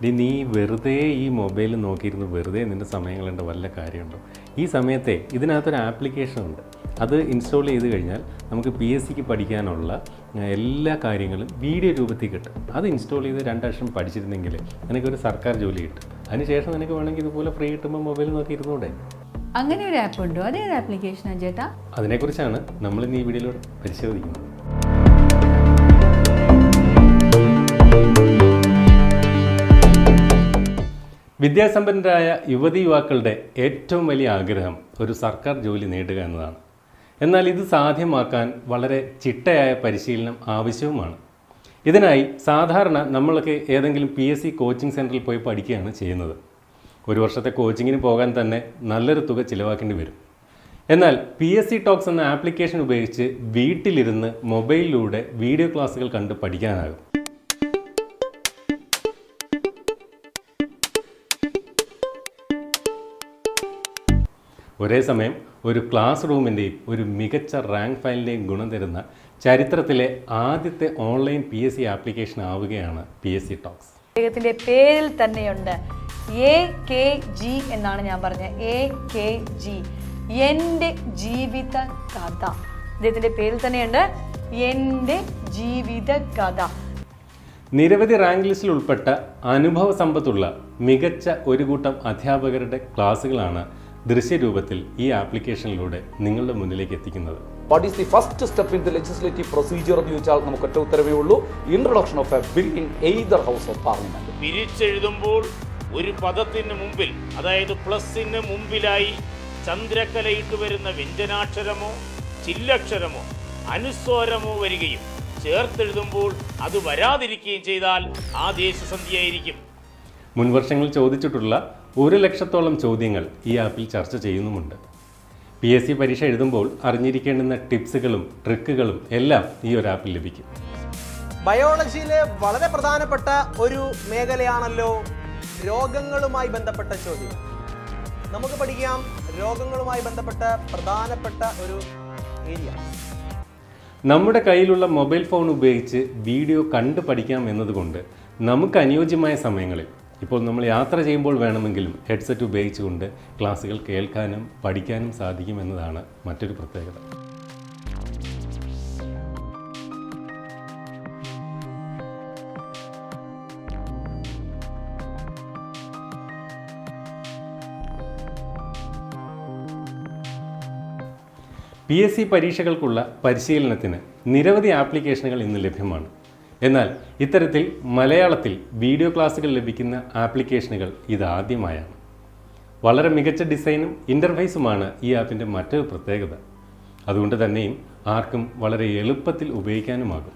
നീ വെറുതെ ഈ മൊബൈൽ നോക്കിയിരുന്ന് വെറുതെ നിൻ്റെ സമയങ്ങളുണ്ട് വല്ല കാര്യമുണ്ടോ? ഈ സമയത്തെ ഇതിനകത്തൊരു ആപ്ലിക്കേഷൻ ഉണ്ട്. അത് ഇൻസ്റ്റാൾ ചെയ്ത് കഴിഞ്ഞാൽ നമുക്ക് PSCക്ക് പഠിക്കാനുള്ള എല്ലാ കാര്യങ്ങളും വീഡിയോ രൂപത്തിൽ കിട്ടും. അത് ഇൻസ്റ്റാൾ ചെയ്ത് 2 വർഷം പഠിച്ചിരുന്നെങ്കിൽ നിനക്കൊരു സർക്കാർ ജോലി കിട്ടും. അതിനുശേഷം നിനക്ക് വേണമെങ്കിൽ ഇതുപോലെ ഫ്രീ കിട്ടുമ്പോൾ മൊബൈൽ നോക്കി ഇരുന്നൂടെ? അങ്ങനെ ഒരു ആപ്പ് ഉണ്ടോ? അതേത് ആപ്ലിക്കേഷനാണ് ചേട്ടാ? അതിനെക്കുറിച്ചാണ് നമ്മൾ ഇന്ന് ഈ വീഡിയോയിലൂടെ പരിശോധിക്കുന്നത്. വിദ്യാസമ്പന്നരായ യുവതി യുവാക്കളുടെ ഏറ്റവും വലിയ ആഗ്രഹം ഒരു സർക്കാർ ജോലി നേടുക എന്നതാണ്. എന്നാൽ ഇത് സാധ്യമാക്കാൻ വളരെ ചിട്ടയായ പരിശീലനം ആവശ്യവുമാണ്. ഇതിനായി സാധാരണ നമ്മളൊക്കെ ഏതെങ്കിലും PSC കോച്ചിങ് സെൻറ്ററിൽ പോയി പഠിക്കുകയാണ് ചെയ്യുന്നത്. 1 വർഷത്തെ കോച്ചിങ്ങിന് പോകാൻ തന്നെ നല്ലൊരു തുക ചിലവാക്കേണ്ടി വരും. എന്നാൽ PSCTalks എന്ന ആപ്ലിക്കേഷൻ ഉപയോഗിച്ച് വീട്ടിലിരുന്ന് മൊബൈലിലൂടെ വീഡിയോ ക്ലാസ്സുകൾ കണ്ട് പഠിക്കാനാകും. ഒരേ സമയം ഒരു ക്ലാസ് റൂമിൻ്റെയും ഒരു മികച്ച റാങ്ക് ഫയലിൻ്റെയും ഗുണം തരുന്ന ചരിത്രത്തിലെ ആദ്യത്തെ ഓൺലൈൻ PSC ആപ്ലിക്കേഷൻ ആവുകയാണ് PSCTalks. അദ്ദേഹത്തിൻ്റെ പേരിൽ തന്നെയുണ്ട് AKG എന്നാണ് ഞാൻ പറഞ്ഞത്. AKG, എൻ്റെ ജീവിത കഥ. അദ്ദേഹത്തിൻ്റെ പേരിൽ തന്നെയുണ്ട് എൻ്റെ ജീവിത കഥ. നിരവധി റാങ്ക് ലിസ്റ്റിൽ ഉൾപ്പെട്ട അനുഭവ സമ്പത്തുള്ള മികച്ച ഒരു കൂട്ടം അധ്യാപകരുടെ ക്ലാസ്സുകളാണ് ദൃശ്യരൂപത്തിൽ ഈ ആപ്ലിക്കേഷനിലൂടെ നിങ്ങളുടെ മുന്നിലേക്ക് എത്തിക്കുന്നത്. What is the first step in the legislative procedure എന്ന് ചോദിച്ചാൽ നമുക്ക് ഒറ്റ ഉത്തരവേ ഉള്ളൂ. Introduction of a bill in either house of parliament. പിരിച്ചെഴുതുമ്പോൾ ഒരു പദത്തിന് മുമ്പിൽ, അതായത് പ്ലസിന് മുമ്പിലായി ചന്ദ്രക്കലയിട്ട് വരുന്ന വ്യഞ്ജനാക്ഷരമോ ചില്ലക്ഷരമോ അനുസ്വാരമോ വരികയും ചേർത്തെഴുതുമ്പോൾ അത് വരാതിരിക്കുകയും ചെയ്താൽ ആ ദേശസന്ധിയായിരിക്കും. മുൻവർഷങ്ങളിൽ ചോദിച്ചിട്ടുള്ള 1 ലക്ഷത്തോളം ചോദ്യങ്ങൾ ഈ ആപ്പിൽ ചർച്ച ചെയ്യുന്നുമുണ്ട്. PSC പരീക്ഷ എഴുതുമ്പോൾ അറിഞ്ഞിരിക്കേണ്ടുന്ന ടിപ്സുകളും ട്രിക്കുകളും എല്ലാം ഈ ഒരു ആപ്പിൽ ലഭിക്കും. ബയോളജിയിലെ വളരെ പ്രധാനപ്പെട്ട ഒരു മേഖലയാണല്ലോ രോഗങ്ങളുമായി ബന്ധപ്പെട്ട ചോദ്യം. നമുക്ക് പഠിക്കാം രോഗങ്ങളുമായി ബന്ധപ്പെട്ട പ്രധാനപ്പെട്ട ഒരു ഏരിയ. നമ്മുടെ കയ്യിലുള്ള മൊബൈൽ ഫോൺ ഉപയോഗിച്ച് വീഡിയോ കണ്ടു പഠിക്കാം എന്നതുകൊണ്ട് നമുക്ക് അനുയോജ്യമായ സമയങ്ങളിൽ, ഇപ്പോൾ നമ്മൾ യാത്ര ചെയ്യുമ്പോൾ വേണമെങ്കിലും ഹെഡ്സെറ്റ് ഉപയോഗിച്ചുകൊണ്ട് ക്ലാസ്സുകൾ കേൾക്കാനും പഠിക്കാനും സാധിക്കും എന്നതാണ് മറ്റൊരു പ്രത്യേകത. PSC പരീക്ഷകൾക്കുള്ള പരിശീലനത്തിന് നിരവധി ആപ്ലിക്കേഷനുകൾ ഇന്ന് ലഭ്യമാണ്. എന്നാൽ ഇത്തരത്തിൽ മലയാളത്തിൽ വീഡിയോ ക്ലാസ്സുകൾ ലഭിക്കുന്ന ആപ്ലിക്കേഷനുകൾ ഇതാദ്യമായാണ്. വളരെ മികച്ച ഡിസൈനും ഇൻ്റർഫേസുമാണ് ഈ ആപ്പിൻ്റെ മറ്റൊരു പ്രത്യേകത. അതുകൊണ്ട് തന്നെയും ആർക്കും വളരെ എളുപ്പത്തിൽ ഉപയോഗിക്കാനുമാകും.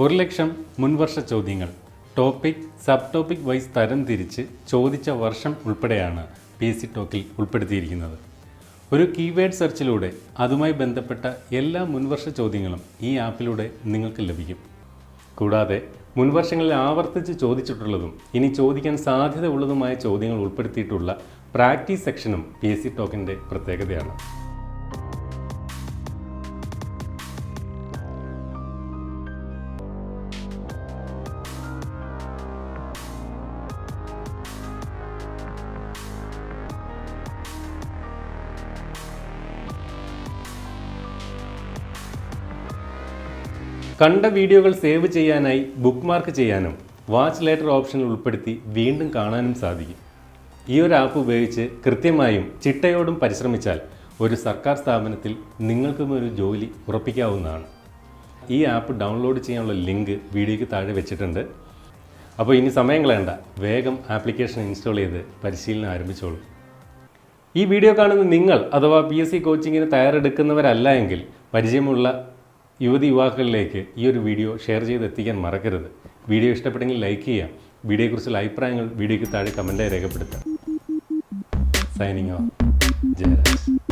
ഒരു ലക്ഷം മുൻവർഷ ചോദ്യങ്ങൾ ടോപ്പിക് സബ് ടോപ്പിക് വൈസ് തരം തിരിച്ച് ചോദിച്ച വർഷം ഉൾപ്പെടെയാണ് PSCTalksൽ ഉൾപ്പെടുത്തിയിരിക്കുന്നത്. ഒരു കീവേഡ് സെർച്ചിലൂടെ അതുമായി ബന്ധപ്പെട്ട എല്ലാ മുൻവർഷ ചോദ്യങ്ങളും ഈ ആപ്പിലൂടെ നിങ്ങൾക്ക് ലഭിക്കും. കൂടാതെ മുൻവർഷങ്ങളിൽ ആവർത്തിച്ച് ചോദിച്ചിട്ടുള്ളതും ഇനി ചോദിക്കാൻ സാധ്യത ഉള്ളതുമായ ചോദ്യങ്ങൾ ഉൾപ്പെടുത്തിയിട്ടുള്ള പ്രാക്ടീസ് സെക്ഷനും PSCTalksൻ്റെ പ്രത്യേകതയാണ്. കണ്ട വീഡിയോകൾ സേവ് ചെയ്യാനായി ബുക്ക് മാർക്ക് ചെയ്യാനും വാച്ച് ലേറ്റർ ഓപ്ഷനിൽ ഉൾപ്പെടുത്തി വീണ്ടും കാണാനും സാധിക്കും. ഈ ഒരു ആപ്പ് ഉപയോഗിച്ച് കൃത്യമായും ചിട്ടയോടും പരിശ്രമിച്ചാൽ ഒരു സർക്കാർ സ്ഥാപനത്തിൽ നിങ്ങൾക്കും ഒരു ജോലി ഉറപ്പിക്കാവുന്നതാണ്. ഈ ആപ്പ് ഡൗൺലോഡ് ചെയ്യാനുള്ള ലിങ്ക് വീഡിയോയ്ക്ക് താഴെ വെച്ചിട്ടുണ്ട്. അപ്പോൾ ഇനി സമയം കളയണ്ട, വേഗം ആപ്ലിക്കേഷൻ ഇൻസ്റ്റാൾ ചെയ്ത് പരിശീലനം ആരംഭിച്ചോളൂ. ഈ വീഡിയോ കാണുന്ന നിങ്ങൾ അഥവാ PSC കോച്ചിങ്ങിന് തയ്യാറെടുക്കുന്നവരല്ല എങ്കിൽ പരിചയമുള്ള യുവതി യുവാക്കളിലേക്ക് ഈ ഒരു വീഡിയോ ഷെയർ ചെയ്ത് എത്തിക്കാൻ മറക്കരുത്. വീഡിയോ ഇഷ്ടപ്പെട്ടെങ്കിൽ ലൈക്ക് ചെയ്യുക. വീഡിയോയെക്കുറിച്ചുള്ള അഭിപ്രായങ്ങൾ വീഡിയോയ്ക്ക് താഴെ കമൻറ്റായി രേഖപ്പെടുത്തുക. Signing off. ജയരാജ്.